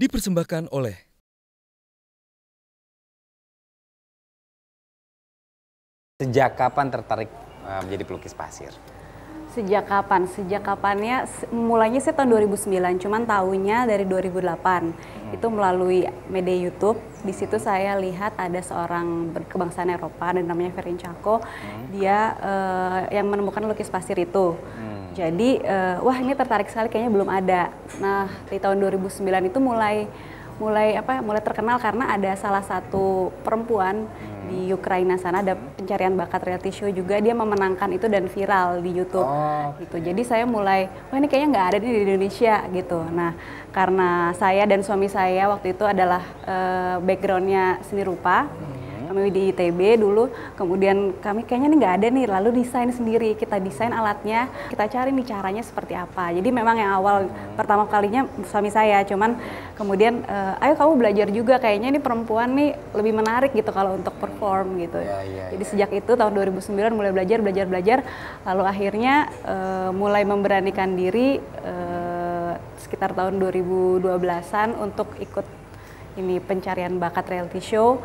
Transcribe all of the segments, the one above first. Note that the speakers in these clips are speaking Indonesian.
Dipersembahkan oleh Sejak kapan tertarik menjadi pelukis pasir? Sejak kapan? Sejak kapannya, mulainya saya tahun 2009, cuman tahunya dari 2008. Itu melalui media YouTube. Di situ saya lihat ada seorang berkebangsaan Eropa dan namanya Ferin Chako. Dia yang menemukan lukis pasir itu. Jadi, wah ini tertarik sekali, kayaknya belum ada. Nah, di tahun 2009 itu mulai terkenal karena ada salah satu perempuan di Ukraina sana, ada pencarian bakat reality show juga, dia memenangkan itu dan viral di YouTube gitu. Jadi saya mulai, wah ini kayaknya nggak ada nih di Indonesia gitu. Nah, karena saya dan suami saya waktu itu adalah backgroundnya seni rupa. Kami di ITB dulu, kemudian kami kayaknya nih nggak ada nih, lalu desain sendiri, kita desain alatnya, kita cari nih caranya seperti apa. Jadi memang yang awal pertama kalinya suami saya, cuman kemudian ayo kamu belajar juga, kayaknya ini perempuan nih lebih menarik gitu kalau untuk perform gitu. Jadi sejak itu tahun 2009 mulai belajar, lalu akhirnya mulai memberanikan diri sekitar tahun 2012-an untuk ikut ini pencarian bakat reality show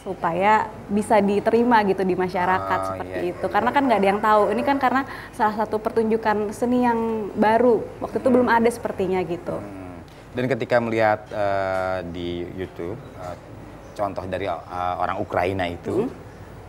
supaya bisa diterima gitu di masyarakat seperti itu. Karena kan nggak ada yang tahu. Ini kan karena salah satu pertunjukan seni yang baru. Waktu itu belum ada sepertinya gitu. Dan ketika melihat di YouTube contoh dari orang Ukraina itu,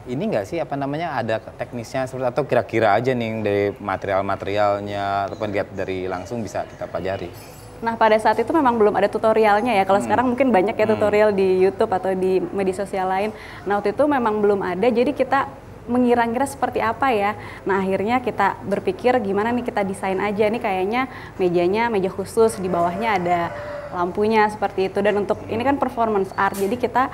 ini nggak sih ada teknisnya seperti atau kira-kira aja nih dari material-materialnya ataupun lihat dari langsung bisa kita pelajari? Nah, pada saat itu memang belum ada tutorialnya ya. Kalau sekarang mungkin banyak ya tutorial di YouTube atau di media sosial lain. Nah, waktu itu memang belum ada, jadi kita mengira-ngira seperti apa ya. Nah, akhirnya kita berpikir gimana nih kita desain aja. Nih kayaknya mejanya meja khusus, di bawahnya ada lampunya seperti itu. Dan untuk ini kan performance art, jadi kita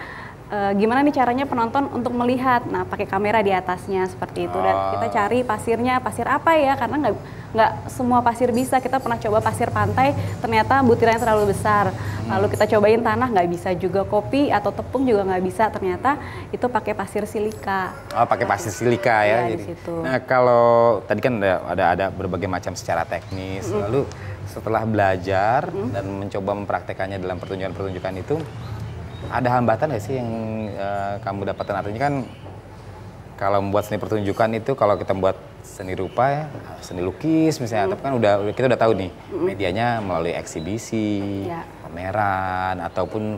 gimana nih caranya penonton untuk melihat. Nah, pakai kamera di atasnya seperti itu. Dan kita cari pasirnya, pasir apa ya, karena nggak semua pasir bisa. Kita pernah coba pasir pantai, ternyata butirannya terlalu besar. Lalu kita cobain tanah, nggak bisa juga. Kopi atau tepung juga nggak bisa, ternyata itu pakai pasir silika. Oh, pakai pasir silika ya. Di Jadi. situ. Nah, kalau tadi kan ada berbagai macam secara teknis. Lalu setelah belajar dan mencoba mempraktekannya dalam pertunjukan-pertunjukan itu, ada hambatan nggak sih yang kamu dapatkan? Artinya kan kalau membuat seni pertunjukan itu, kalau kita membuat seni rupa ya, seni lukis misalnya, tapi kan kita udah tahu nih medianya melalui eksibisi, pameran ataupun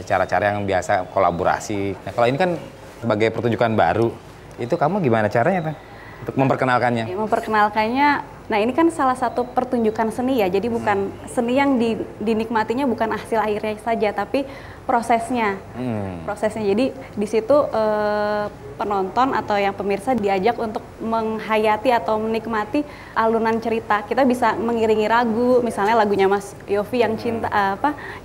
cara-cara yang biasa kolaborasi. Nah, kalau ini kan sebagai pertunjukan baru, itu kamu gimana caranya untuk memperkenalkannya? Memperkenalkannya, nah ini kan salah satu pertunjukan seni ya, jadi bukan seni yang dinikmatinya bukan hasil akhirnya saja, tapi prosesnya. Jadi di situ penonton atau yang pemirsa diajak untuk menghayati atau menikmati alunan cerita. Kita bisa mengiringi lagu, misalnya lagunya Mas Yofi yang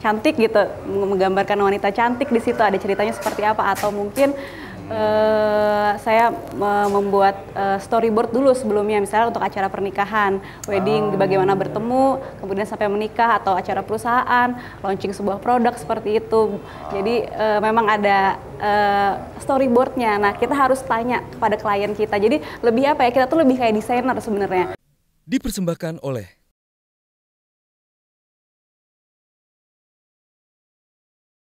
cantik gitu, menggambarkan wanita cantik, di situ ada ceritanya seperti apa, atau mungkin saya membuat storyboard dulu sebelumnya, misalnya untuk acara pernikahan, wedding, bagaimana bertemu, kemudian sampai menikah, atau acara perusahaan, launching sebuah produk seperti itu. Jadi memang ada storyboardnya. Nah, kita harus tanya kepada klien kita. Jadi lebih apa ya? Kita tuh lebih kayak desainer sebenarnya. dipersembahkan oleh